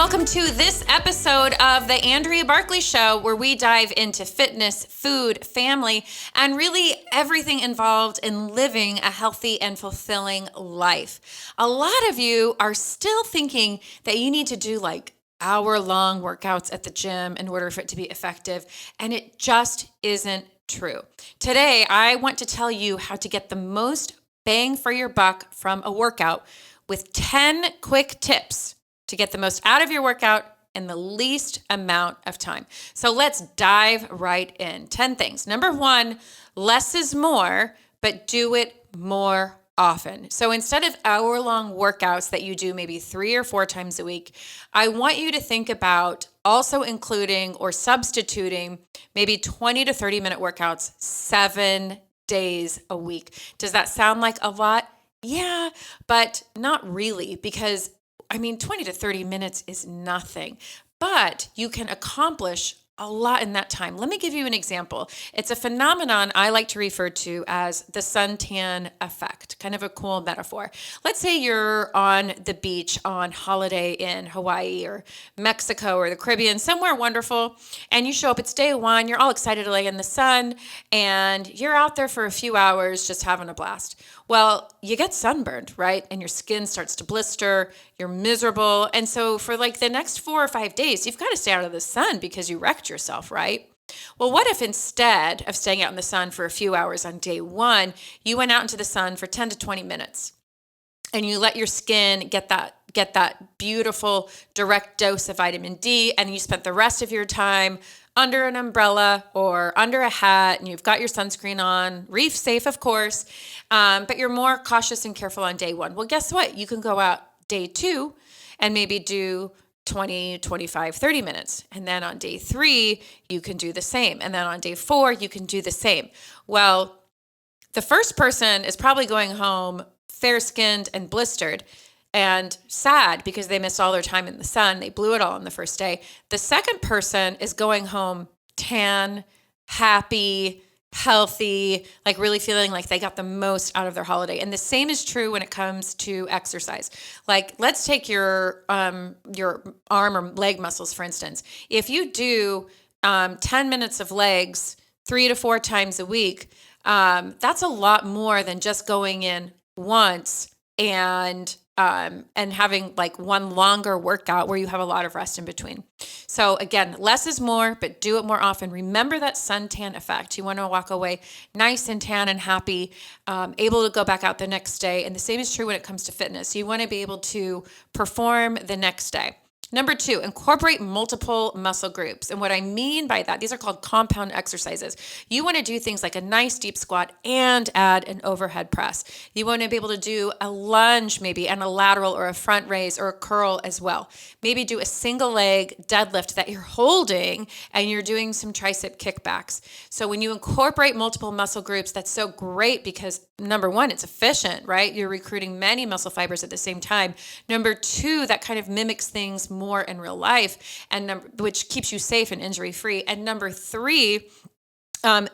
welcome to this episode of the Andrea Barkley Show, where we dive into fitness, food, family, and really everything involved in living a healthy and fulfilling life. A lot of you are still thinking that you need to do like hour-long workouts at the gym in order for it to be effective, and it just isn't true. Today, I want to tell you how to get the most bang for your buck from a workout with 10 quick tips to get the most out of your workout in the least amount of time. So let's dive right in. 10 things. Number one, less is more, but do it more often. So instead of hour-long workouts that you do maybe 3 or 4 times a week, I want you to think about also including or substituting maybe 20 to 30 minute workouts 7 days a week. Does that sound like a lot? Yeah, but not really, because 20 to 30 minutes is nothing, but you can accomplish a lot in that time. Let me give you an example. It's a phenomenon I like to refer to as the suntan effect, kind of a cool metaphor. Let's say you're on the beach on holiday in Hawaii or Mexico or the Caribbean, somewhere wonderful, and you show up, it's day one, you're all excited to lay in the sun, and you're out there for a few hours just having a blast. Well, you get sunburned, right? And your skin starts to blister, you're miserable. And so for like the next 4 or 5 days, you've got to stay out of the sun because you wrecked yourself, right? Well, what if instead of staying out in the sun for a few hours on day one, you went out into the sun for 10 to 20 minutes and you let your skin get that beautiful direct dose of vitamin D, and you spent the rest of your time under an umbrella or under a hat, and you've got your sunscreen on, reef safe, of course, but you're more cautious and careful on day one. Well, guess what? You can go out day 2 and maybe do 20, 25, 30 minutes. And then on day 3, you can do the same. And then on day 4, you can do the same. Well, the first person is probably going home fair-skinned and blistered and sad because they missed all their time in the sun. They blew it all on the first day. The second person is going home tan, happy, healthy, like really feeling like they got the most out of their holiday. And the same is true when it comes to exercise. Like, let's take your arm or leg muscles, for instance. If you do 10 minutes of legs 3 to 4 times a week, that's a lot more than just going in once and having like one longer workout where you have a lot of rest in between. So again, less is more, but do it more often. Remember that suntan effect. You want to walk away nice and tan and happy, able to go back out the next day. And the same is true when it comes to fitness. You want to be able to perform the next day. Number 2, incorporate multiple muscle groups. And what I mean by that, these are called compound exercises. You want to do things like a nice deep squat and add an overhead press. You want to be able to do a lunge maybe and a lateral or a front raise or a curl as well. Maybe do a single leg deadlift that you're holding and you're doing some tricep kickbacks. So when you incorporate multiple muscle groups, that's so great because number 1, it's efficient, right? You're recruiting many muscle fibers at the same time. Number 2, that kind of mimics things more in real life, and which keeps you safe and injury free. And number 3,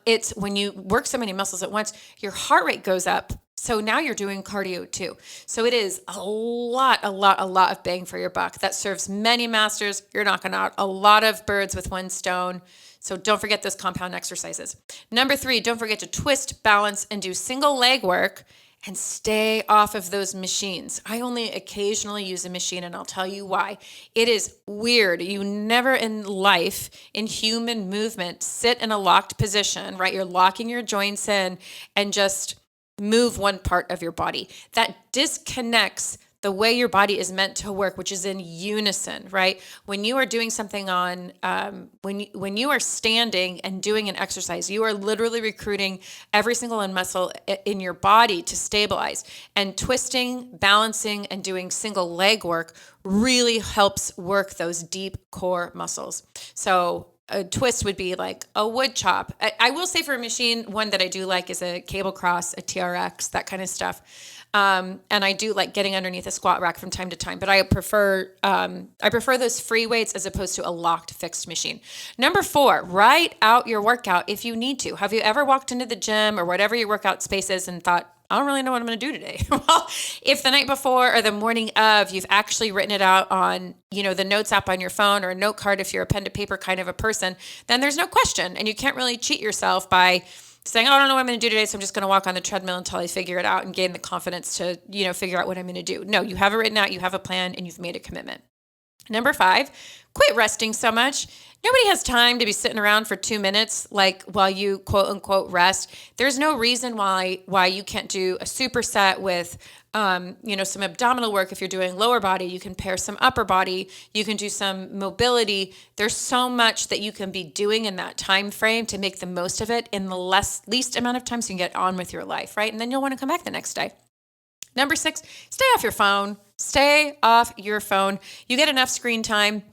it's when you work so many muscles at once, your heart rate goes up. So now you're doing cardio too. So it is a lot of bang for your buck. That serves many masters. You're knocking out a lot of birds with one stone. So don't forget those compound exercises. Number 3, don't forget to twist, balance, and do single leg work. And stay off of those machines. I only occasionally use a machine, and I'll tell you why. It is weird. You never in life, in human movement, sit in a locked position, right? You're locking your joints in and just move one part of your body. That disconnects the way your body is meant to work, which is in unison, right? When you are doing something on, when you are standing and doing an exercise, you are literally recruiting every single muscle in your body to stabilize. And twisting, balancing, and doing single leg work really helps work those deep core muscles. So a twist would be like a wood chop. I will say for a machine, one that I do like is a cable cross, a TRX, that kind of stuff. And I do like getting underneath a squat rack from time to time, but I prefer those free weights as opposed to a locked fixed machine. Number 4, write out your workout if you need to. Have you ever walked into the gym or whatever your workout space is and thought, I don't really know what I'm going to do today. Well, if the night before or the morning of, you've actually written it out on, the notes app on your phone or a note card, if you're a pen to paper kind of a person, then there's no question. And you can't really cheat yourself by saying, oh, I don't know what I'm going to do today, so I'm just going to walk on the treadmill until I figure it out and gain the confidence to, figure out what I'm going to do. No, you have it written out, you have a plan, and you've made a commitment. Number 5, quit resting so much. Nobody has time to be sitting around for 2 minutes, like while you quote unquote rest. There's no reason why you can't do a superset with, some abdominal work. If you're doing lower body, you can pair some upper body. You can do some mobility. There's so much that you can be doing in that time frame to make the most of it in the least amount of time so you can get on with your life, right? And then you'll want to come back the next day. Number 6, stay off your phone. Stay off your phone. You get enough screen time.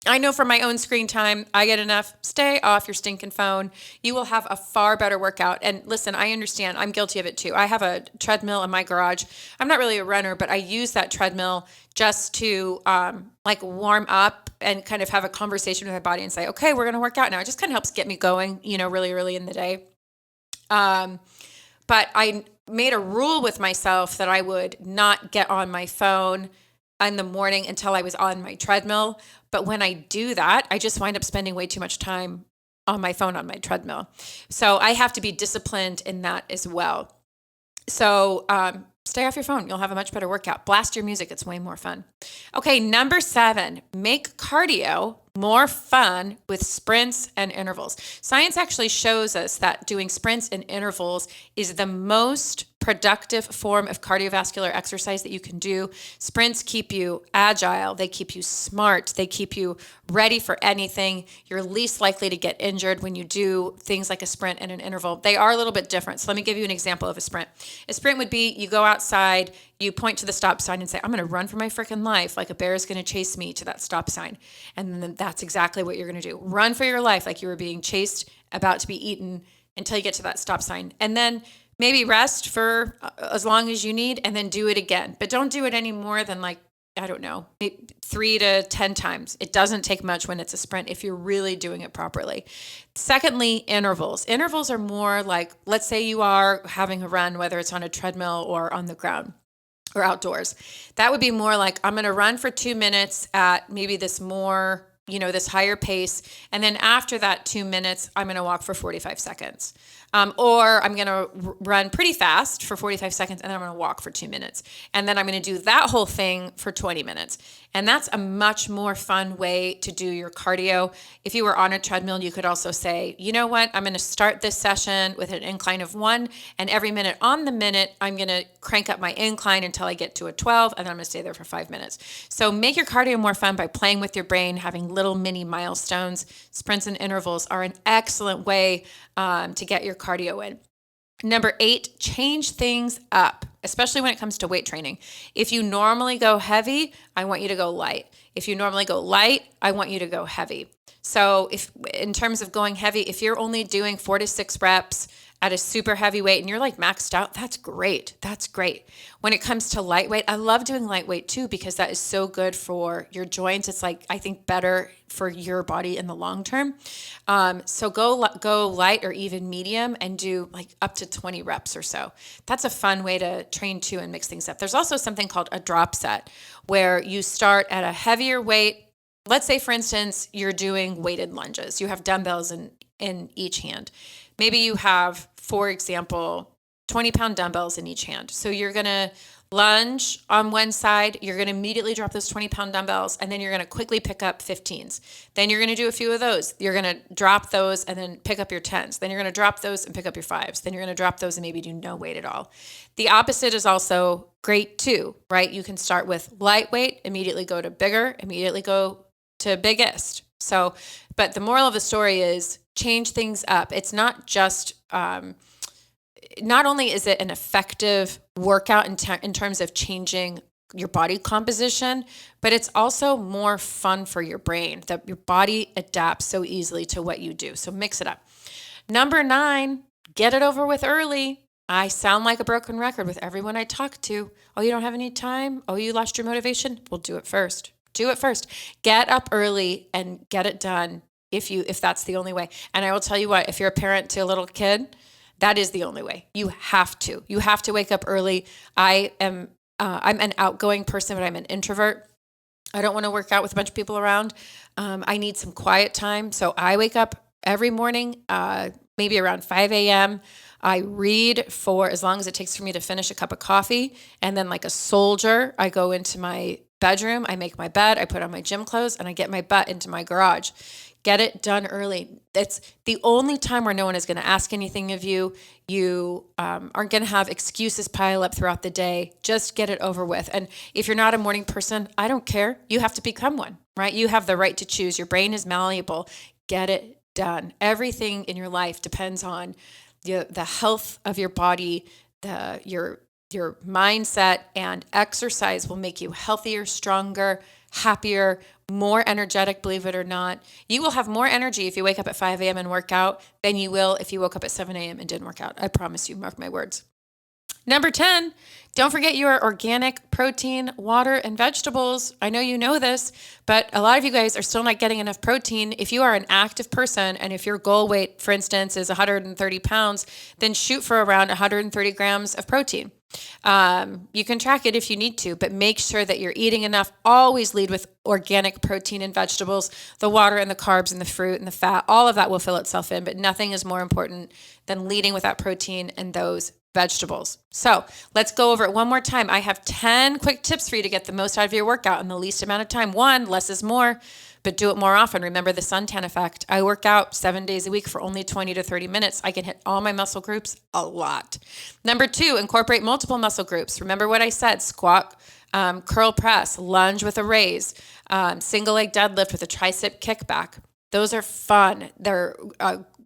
I know from my own screen time, I get enough. Stay off your stinking phone. You will have a far better workout. And listen, I understand. I'm guilty of it too. I have a treadmill in my garage. I'm not really a runner, but I use that treadmill just to warm up and kind of have a conversation with my body and say, okay, we're going to work out now. It just kind of helps get me going, really early in the day. But I made a rule with myself that I would not get on my phone in the morning until I was on my treadmill. But when I do that, I just wind up spending way too much time on my phone on my treadmill. So I have to be disciplined in that as well. So stay off your phone. You'll have a much better workout. Blast your music. It's way more fun. Okay, number 7, make cardio more fun with sprints and intervals. Science actually shows us that doing sprints and intervals is the most productive form of cardiovascular exercise that you can do. Sprints keep you agile. They keep you smart. They keep you ready for anything. You're least likely to get injured when you do things like a sprint and an interval. They are a little bit different. So let me give you an example of a sprint. A sprint would be you go outside, you point to the stop sign and say, I'm going to run for my freaking life like a bear is going to chase me to that stop sign. And then that's exactly what you're going to do. Run for your life like you were being chased, about to be eaten until you get to that stop sign. And then maybe rest for as long as you need and then do it again. But don't do it any more than 3 to 10 times. It doesn't take much when it's a sprint if you're really doing it properly. Secondly, intervals. Intervals are more like, let's say you are having a run, whether it's on a treadmill or on the ground or outdoors. That would be more like, I'm going to run for 2 minutes at maybe this more, this higher pace. And then after that 2 minutes, I'm going to walk for 45 seconds. Or I'm going to run pretty fast for 45 seconds and then I'm going to walk for 2 minutes. And then I'm going to do that whole thing for 20 minutes. And that's a much more fun way to do your cardio. If you were on a treadmill, you could also say, you know what, I'm going to start this session with an incline of 1. And every minute on the minute, I'm going to crank up my incline until I get to a 12. And then I'm going to stay there for 5 minutes. So make your cardio more fun by playing with your brain, having little mini milestones. Sprints and intervals are an excellent way to get your cardio in. Number 8, change things up, especially when it comes to weight training. If you normally go heavy, I want you to go light. If you normally go light, I want you to go heavy. So if in terms of going heavy, if you're only doing 4 to 6 reps at a super heavy weight and you're like maxed out, that's great. That's great. When it comes to lightweight, I love doing lightweight too, because that is so good for your joints. It's I think better for your body in the long term. So go light or even medium and do up to 20 reps or so. That's a fun way to train too and mix things up. There's also something called a drop set where you start at a heavier weight. Let's say, for instance, you're doing weighted lunges. You have dumbbells in each hand. Maybe you have, for example, 20-pound dumbbells in each hand. So you're going to lunge on one side. You're going to immediately drop those 20-pound dumbbells, and then you're going to quickly pick up 15s. Then you're going to do a few of those. You're going to drop those and then pick up your 10s. Then you're going to drop those and pick up your 5s. Then you're going to drop those and maybe do no weight at all. The opposite is also great too, right? You can start with lightweight, immediately go to bigger, immediately go to biggest. So, but the moral of the story is change things up. It's not just, not only is it an effective workout in terms of changing your body composition, but it's also more fun for your brain, that your body adapts so easily to what you do. So mix it up. Number 9, get it over with early. I sound like a broken record with everyone I talk to. Oh, you don't have any time? Oh, you lost your motivation? Well, do it first. Do it first. Get up early and get it done if that's the only way. And I will tell you what, if you're a parent to a little kid, That is the only way. You have to. You have to wake up early. I'm an outgoing person, but I'm an introvert. I don't want to work out with a bunch of people around. I need some quiet time. So I wake up every morning, maybe around 5 a.m. I read for as long as it takes for me to finish a cup of coffee. And then like a soldier, I go into my bedroom, I make my bed, I put on my gym clothes, and I get my butt into my garage. Get it done early. It's the only time where no one is going to ask anything of you. You aren't going to have excuses pile up throughout the day. Just get it over with. And if you're not a morning person, I don't care. You have to become one, right? You have the right to choose. Your brain is malleable. Get it done. Everything in your life depends on the health of your body, your mindset, and exercise will make you healthier, stronger, happier, more energetic, believe it or not. You will have more energy if you wake up at 5 a.m. and work out than you will if you woke up at 7 a.m. and didn't work out. I promise you, mark my words. Number 10, don't forget your organic protein, water, and vegetables. I know you know this, but a lot of you guys are still not getting enough protein. If you are an active person and if your goal weight, for instance, is 130 pounds, then shoot for around 130 grams of protein. You can track it if you need to, but make sure that you're eating enough. Always lead with organic protein and vegetables, the water and the carbs and the fruit and the fat. All of that will fill itself in, but nothing is more important than leading with that protein and those vegetables. So let's go over it one more time. I have 10 quick tips for you to get the most out of your workout in the least amount of time. One, less is more, but do it more often. Remember the suntan effect. I work out 7 days a week for only 20 to 30 minutes. I can hit all my muscle groups a lot. Number 2, incorporate multiple muscle groups. Remember what I said, squat, curl press, lunge with a raise, single leg deadlift with a tricep kickback. Those are fun. They're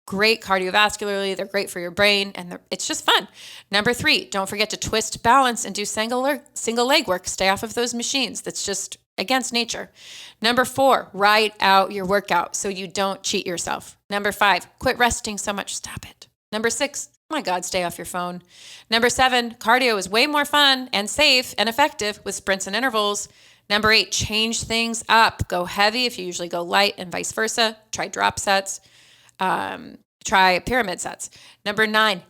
great cardiovascularly. They're great for your brain, and it's just fun. Number 3, don't forget to twist, balance, and do single leg work. Stay off of those machines. That's just against nature. Number 4, write out your workout so you don't cheat yourself. Number 5, quit resting so much. Stop it. Number 6, oh my God, stay off your phone. Number 7, cardio is way more fun and safe and effective with sprints and intervals. Number 8, change things up. Go heavy if you usually go light, and vice versa. Try drop sets. Try pyramid sets. Number 9,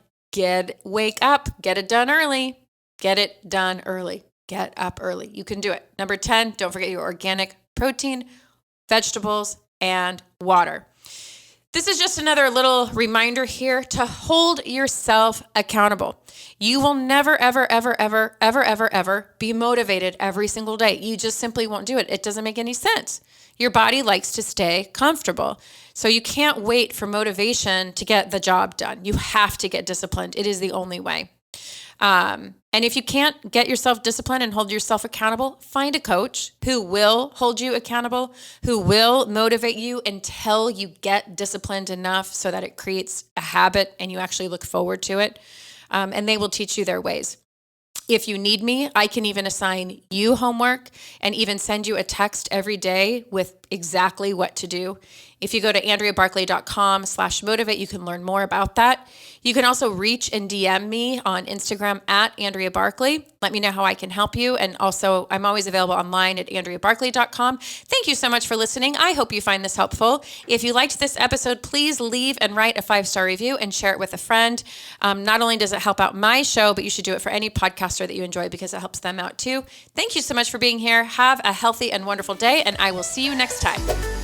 wake up, get it done early. Get it done early. Get up early. You can do it. Number 10, don't forget your organic protein, vegetables, and water. This is just another little reminder here to hold yourself accountable. You will never, ever, ever, ever, ever, ever, ever be motivated every single day. You just simply won't do it. It doesn't make any sense. Your body likes to stay comfortable. So you can't wait for motivation to get the job done. You have to get disciplined. It is the only way. And if you can't get yourself disciplined and hold yourself accountable, find a coach who will hold you accountable, who will motivate you until you get disciplined enough so that it creates a habit and you actually look forward to it. And they will teach you their ways. If you need me, I can even assign you homework and even send you a text every day with exactly what to do. If you go to AndreaBarkley.com/motivate, you can learn more about that. You can also reach and DM me on Instagram at Andrea Barkley. Let me know how I can help you. And also, I'm always available online at AndreaBarkley.com. Thank you so much for listening. I hope you find this helpful. If you liked this episode, please leave and write a 5-star review and share it with a friend. Not only does it help out my show, but you should do it for any podcaster that you enjoy because it helps them out too. Thank you so much for being here. Have a healthy and wonderful day, and I will see you next time.